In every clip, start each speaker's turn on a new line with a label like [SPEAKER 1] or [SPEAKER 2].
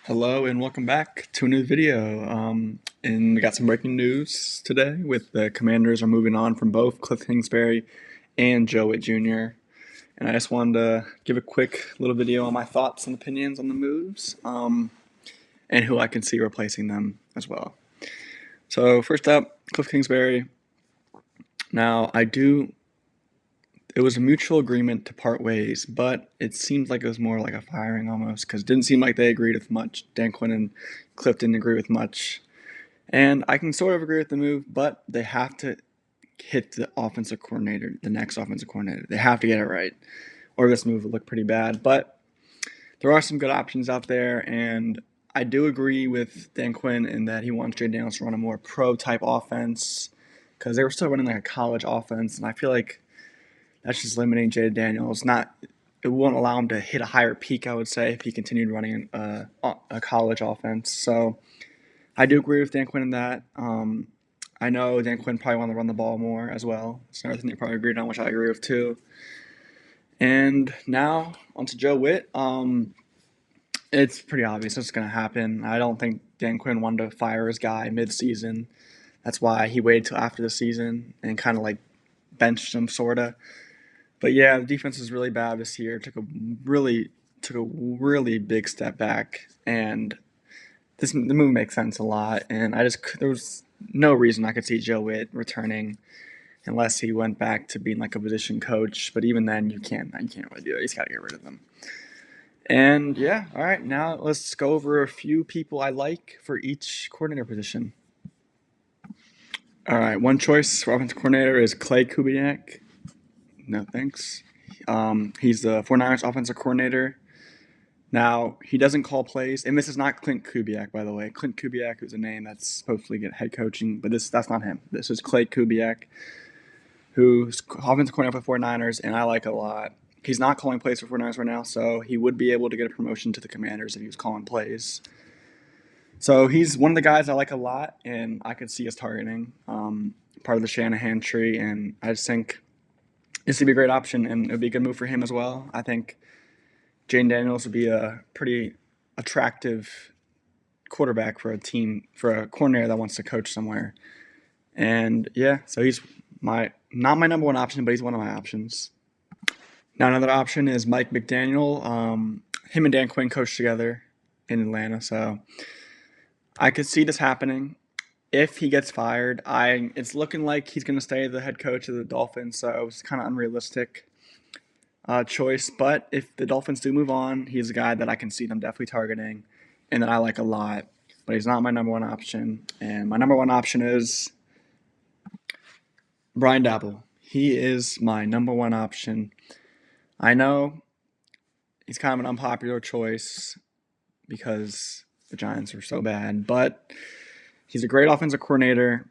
[SPEAKER 1] Hello and welcome back to a new video. And we got some breaking news today with the Commanders are moving on from both Kliff Kingsbury and Whitt Jr. And I just wanted to give a quick little video on my thoughts and opinions on the moves, and who I can see replacing them as well. So first up, Kliff Kingsbury. Now it was a mutual agreement to part ways, but it seemed like it was more like a firing almost, because it didn't seem like they agreed with much. Dan Quinn and Kliff didn't agree with much. And I can sort of agree with the move, but they have to hit the offensive coordinator, the next offensive coordinator. They have to get it right, or this move will look pretty bad. But there are some good options out there, and I do agree with Dan Quinn in that he wants Jay Daniels to run a more pro-type offense, because they were still running like a college offense, and I feel like that's just limiting Jay Daniels. It won't allow him to hit a higher peak, I would say, if he continued running a college offense. So I do agree with Dan Quinn in that. I know Dan Quinn probably wanted to run the ball more as well. It's another thing they probably agreed on, which I agree with too. And now onto Whitt. It's pretty obvious it's going to happen. I don't think Dan Quinn wanted to fire his guy mid-season. That's why he waited till after the season and kind of like benched him, sorta. But yeah, the defense is really bad this year. Took a really big step back, and the move makes sense a lot. And there was no reason I could see Whitt returning unless he went back to being like a position coach. But even then, you can't really do it. You just got to get rid of them. And yeah, all right. Now let's go over a few people I like for each coordinator position. All right, one choice for offensive coordinator is Clay Kubiak. No thanks. He's the 49ers offensive coordinator. Now, he doesn't call plays, and this is not Clint Kubiak, by the way. Clint Kubiak is a name that's supposed to get head coaching, but that's not him. This is Clay Kubiak, who's offensive coordinator for the 49ers, and I like a lot. He's not calling plays for 49ers right now, so he would be able to get a promotion to the Commanders if he was calling plays. So he's one of the guys I like a lot, and I could see us targeting, part of the Shanahan tree, and I just think this would be a great option, and it would be a good move for him as well. I think Jane Daniels would be a pretty attractive quarterback for a coordinator that wants to coach somewhere. And yeah, so he's not my number one option, but he's one of my options. Now another option is Mike McDaniel. Him and Dan Quinn coached together in Atlanta, so I could see this happening. If he gets fired, it's looking like he's going to stay the head coach of the Dolphins, so it's kind of unrealistic choice. But if the Dolphins do move on, he's a guy that I can see them definitely targeting and that I like a lot. But he's not my number one option. And my number one option is Brian Dabble. He is my number one option. I know he's kind of an unpopular choice because the Giants are so bad, but he's a great offensive coordinator.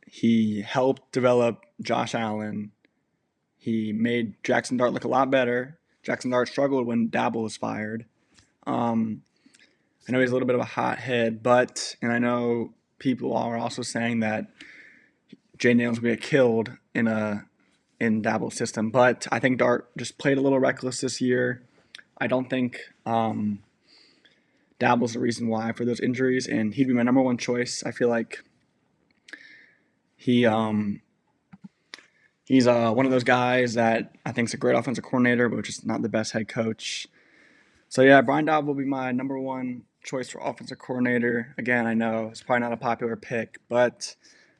[SPEAKER 1] He helped develop Josh Allen. He made Jackson Dart look a lot better. Jackson Dart struggled when Dabble was fired. I know he's a little bit of a hothead, and I know people are also saying that Jay Daniels will get killed in Dabble's system, but I think Dart just played a little reckless this year. I don't think Dabble's the reason why for those injuries, and he'd be my number one choice. I feel like he's one of those guys that I think is a great offensive coordinator, but just not the best head coach. So yeah, Brian Daboll will be my number one choice for offensive coordinator. Again, I know it's probably not a popular pick, but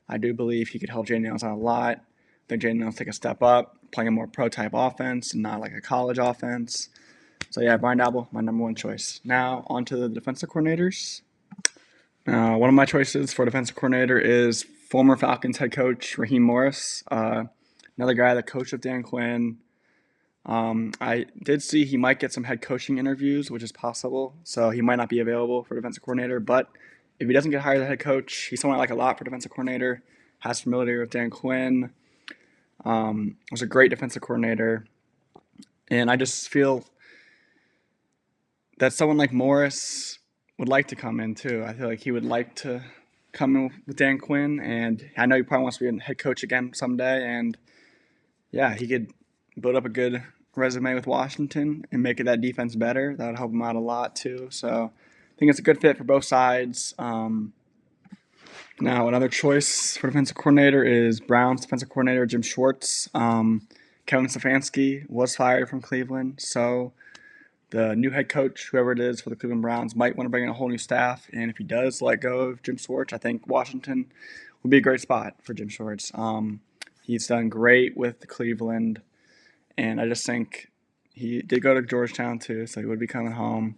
[SPEAKER 1] I do believe he could help Jay Daniels out a lot. I think Jay Daniels take a step up, playing a more pro-type offense and not like a college offense. So yeah, Brian Daboll, my number one choice. Now on to the defensive coordinators. One of my choices for defensive coordinator is former Falcons head coach Raheem Morris, another guy that coached with Dan Quinn. I did see he might get some head coaching interviews, which is possible. So he might not be available for defensive coordinator. But if he doesn't get hired as head coach, he's someone I like a lot for defensive coordinator. Has familiarity with Dan Quinn. Was a great defensive coordinator. And I just feel that someone like Morris would like to come in too. I feel like he would like to come in with Dan Quinn. And I know he probably wants to be a head coach again someday. And yeah, he could build up a good resume with Washington and make that defense better. That would help him out a lot too. So think it's a good fit for both sides. Now, another choice for defensive coordinator is Browns defensive coordinator Jim Schwartz. Kevin Stefanski was fired from Cleveland, so the new head coach, whoever it is for the Cleveland Browns, might want to bring in a whole new staff. And if he does let go of Jim Schwartz, I think Washington would be a great spot for Jim Schwartz. He's done great with Cleveland, and I just think he did go to Georgetown too, so he would be coming home.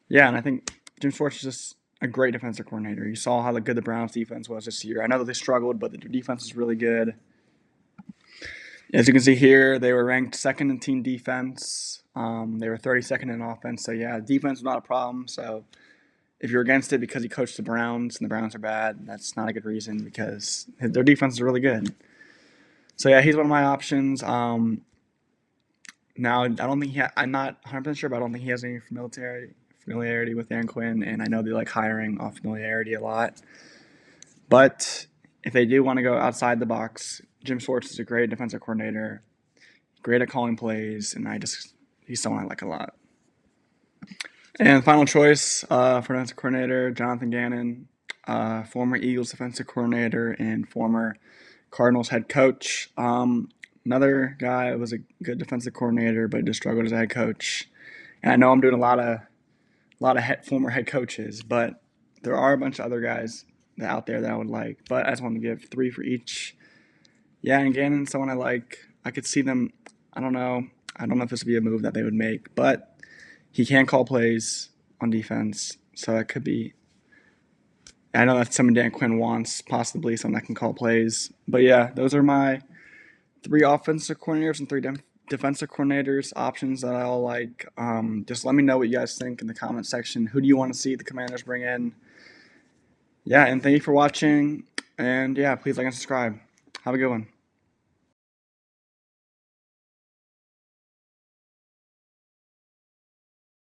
[SPEAKER 1] Yeah, and I think Jim Schwartz is just a great defensive coordinator. You saw how good the Browns defense was this year. I know that they struggled, but the defense is really good. As you can see here, they were ranked second in team defense. They were 32nd in offense. So, yeah, defense was not a problem. So, if you're against it because he coached the Browns and the Browns are bad, that's not a good reason because their defense is really good. So, yeah, he's one of my options. Now, I don't think I'm not 100% sure, but I don't think he has any familiarity with Dan Quinn, and I know they like hiring off familiarity a lot. But if they do want to go outside the box, Jim Schwartz is a great defensive coordinator, great at calling plays, and he's someone I like a lot. And final choice for defensive coordinator, Jonathan Gannon, former Eagles defensive coordinator and former Cardinals head coach. Another guy who was a good defensive coordinator, but just struggled as a head coach. And I know I'm doing a lot of former head coaches, but there are a bunch of other guys out there that I would like. But I just wanted to give 3 for each. Yeah, and Gannon's someone I like. I could see them. I don't know if this would be a move that they would make, but he can call plays on defense, so that could be. I know that's something Dan Quinn wants, possibly someone that can call plays. But yeah, those are my 3 offensive coordinators and 3 defensive coordinators options that I all like. Just let me know what you guys think in the comment section. Who do you want to see the Commanders bring in? Yeah, and thank you for watching. And yeah, please like and subscribe. Have a good one.